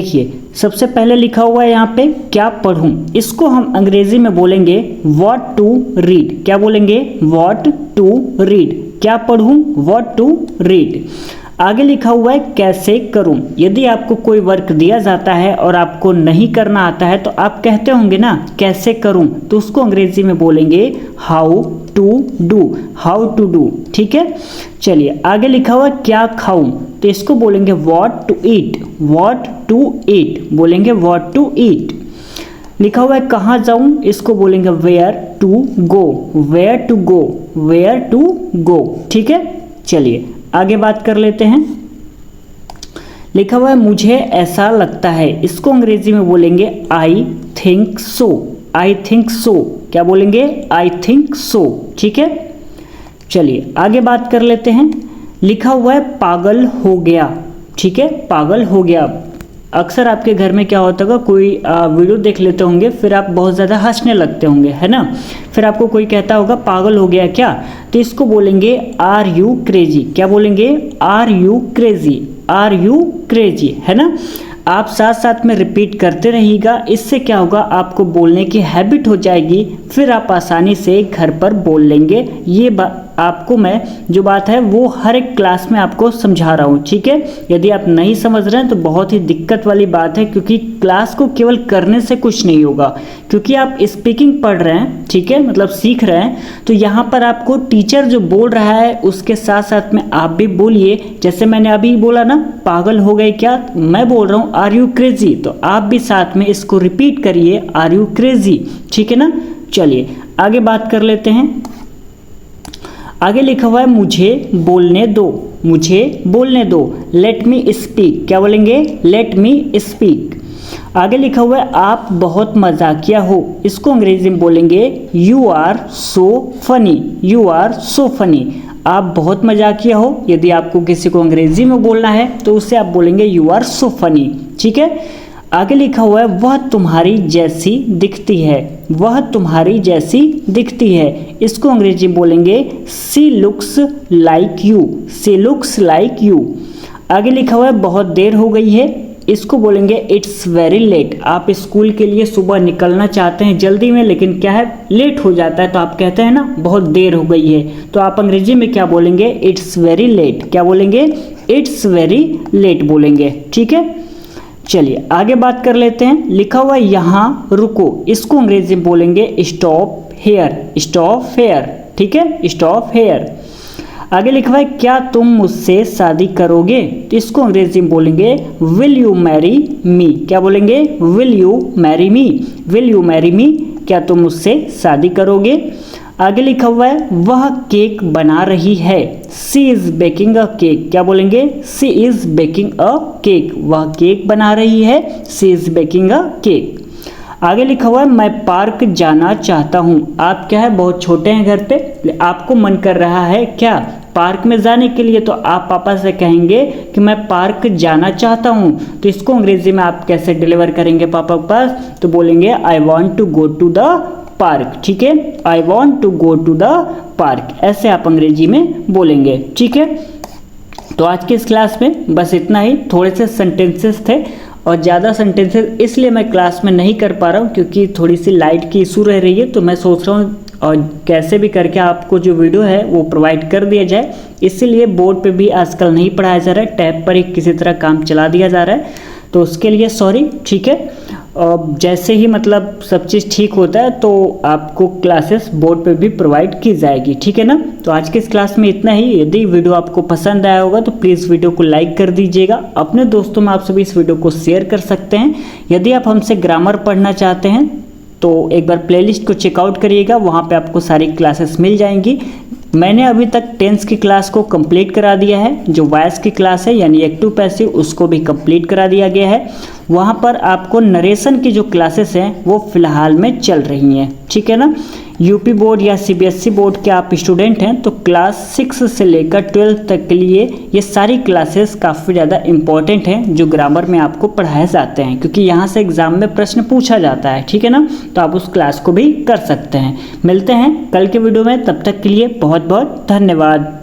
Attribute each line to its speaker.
Speaker 1: देखिए सबसे पहले लिखा हुआ है यहाँ पे क्या पढ़ूं, इसको हम अंग्रेजी में बोलेंगे व्हाट टू रीड। क्या बोलेंगे? What to read. क्या पढ़ूं? What to read. आगे लिखा हुआ है कैसे करूं। यदि आपको कोई वर्क दिया जाता है और आपको नहीं करना आता है तो आप कहते होंगे ना कैसे करूं, तो उसको अंग्रेजी में बोलेंगे how to do. How to do. ठीक है, चलिए आगे लिखा हुआ है क्या खाऊं, तो इसको बोलेंगे what to eat. What to eat बोलेंगे व्हाट टू ईट। लिखा हुआ है कहाँ जाऊं, इसको बोलेंगे where to go. Where to go. Where to go. ठीक है, चलिए आगे बात कर लेते हैं। लिखा हुआ है मुझे ऐसा लगता है, इसको अंग्रेजी में बोलेंगे I think so. I think so. क्या बोलेंगे? I think so. ठीक है, चलिए आगे बात कर लेते हैं। लिखा हुआ है पागल हो गया। ठीक है, पागल हो गया। अक्सर आपके घर में क्या होता होगा, कोई वीडियो देख लेते होंगे, फिर आप बहुत ज़्यादा हंसने लगते होंगे, है ना। फिर आपको कोई कहता होगा पागल हो गया क्या, तो इसको बोलेंगे आर यू क्रेजी। क्या बोलेंगे? Are you crazy. Are you crazy, है ना। आप साथ साथ में रिपीट करते रहिएगा, इससे क्या होगा आपको बोलने की हैबिट हो जाएगी, फिर आप आसानी से घर पर बोल लेंगे। ये आपको मैं जो बात है वो हर एक क्लास में आपको समझा रहा हूँ। ठीक है, यदि आप नहीं समझ रहे हैं तो बहुत ही दिक्कत वाली बात है, क्योंकि क्लास को केवल करने से कुछ नहीं होगा, क्योंकि आप स्पीकिंग पढ़ रहे हैं, ठीक है, मतलब सीख रहे हैं, तो यहाँ पर आपको टीचर जो बोल रहा है उसके साथ साथ में आप भी बोलिए। जैसे मैंने अभी बोला ना पागल हो गए क्या, मैं बोल रहा हूँ आर यू क्रेजी, तो आप भी साथ में इसको रिपीट करिए आर यू क्रेजी। ठीक है ना, चलिए आगे बात कर लेते हैं। आगे लिखा हुआ है मुझे बोलने दो। मुझे बोलने दो। Let me speak. क्या बोलेंगे? Let me speak. आगे लिखा हुआ है आप बहुत मजाकिया हो, इसको अंग्रेजी में बोलेंगे you are so funny. You are so funny. आप बहुत मजाकिया हो, यदि आपको किसी को अंग्रेजी में बोलना है तो उससे आप बोलेंगे यू आर सो फनी। ठीक है, आगे लिखा हुआ है वह तुम्हारी जैसी दिखती है। वह तुम्हारी जैसी दिखती है, इसको अंग्रेजी बोलेंगे see looks like you. See looks like you. आगे लिखा हुआ है बहुत देर हो गई है, इसको बोलेंगे इट्स वेरी लेट। आप स्कूल के लिए सुबह निकलना चाहते हैं जल्दी में, लेकिन क्या है लेट हो जाता है, तो आप कहते हैं ना बहुत देर हो गई है, तो आप अंग्रेजी में क्या बोलेंगे? It's very late. क्या बोलेंगे? इट्स वेरी लेट बोलेंगे। ठीक है, चलिए आगे बात कर लेते हैं। लिखा हुआ है यहाँ रुको, इसको अंग्रेजी में बोलेंगे स्टॉप हेयर। Stop hair. ठीक है, स्टॉप हेयर। आगे लिखा हुआ है क्या तुम मुझसे शादी करोगे, तो इसको अंग्रेजी में बोलेंगे विल यू मैरी मी। क्या बोलेंगे? Will you marry me. Will you marry me. क्या तुम मुझसे शादी करोगे। आगे लिखा हुआ है वह केक बना रही है। सी इज बेकिंग अ केक। क्या बोलेंगे? सी इज बेकिंग अ केक। वह केक बना रही है। सी इज बेकिंग अ केक। आगे लिखा हुआ है मैं पार्क जाना चाहता हूँ। आप क्या है बहुत छोटे हैं घर पे, आपको मन कर रहा है क्या पार्क में जाने के लिए, तो आप पापा से कहेंगे कि मैं पार्क जाना चाहता हूँ, तो इसको अंग्रेजी में आप कैसे डिलीवर करेंगे पापा के पास, तो बोलेंगे I want to go to the park. ठीक है, I want to go to the park, ऐसे आप अंग्रेजी में बोलेंगे। ठीक है, तो आज की इस क्लास में बस इतना ही। थोड़े से सेंटेंसेस थे और ज़्यादा सेंटेंसेस इसलिए मैं क्लास में नहीं कर पा रहा हूँ क्योंकि थोड़ी सी लाइट की इशू रह रही है, तो मैं सोच रहा हूँ और कैसे भी करके आपको जो वीडियो है वो प्रोवाइड कर दिया जाए। इसीलिए बोर्ड पे भी आजकल नहीं पढ़ाया जा रहा है, टैब पर ही किसी तरह काम चला दिया जा रहा है, तो उसके लिए सॉरी। ठीक है, और जैसे ही मतलब सब चीज़ ठीक होता है तो आपको क्लासेस बोर्ड पे भी प्रोवाइड की जाएगी। ठीक है ना, तो आज के इस क्लास में इतना ही। यदि वीडियो आपको पसंद आया होगा तो प्लीज़ वीडियो को लाइक कर दीजिएगा। अपने दोस्तों में आप सभी इस वीडियो को शेयर कर सकते हैं। यदि आप हमसे ग्रामर पढ़ना चाहते हैं तो एक बार प्लेलिस्ट को चेकआउट करिएगा, वहाँ पे आपको सारी क्लासेस मिल जाएंगी। मैंने अभी तक 10th की क्लास को कंप्लीट करा दिया है, जो वॉइस की क्लास है यानी एक्टिव पैसिव उसको भी कंप्लीट करा दिया गया है। वहाँ पर आपको नरेशन की जो क्लासेस हैं वो फ़िलहाल में चल रही हैं। ठीक है ना, यूपी बोर्ड या सीबीएसई बोर्ड के आप स्टूडेंट हैं तो क्लास 6 से लेकर 12th तक के लिए ये सारी क्लासेस काफ़ी ज़्यादा इम्पॉर्टेंट हैं जो ग्रामर में आपको पढ़ाए जाते हैं, क्योंकि यहाँ से एग्ज़ाम में प्रश्न पूछा जाता है। ठीक है ना, तो आप उस क्लास को भी कर सकते हैं। मिलते हैं कल के वीडियो में, तब तक के लिए बहुत बहुत धन्यवाद।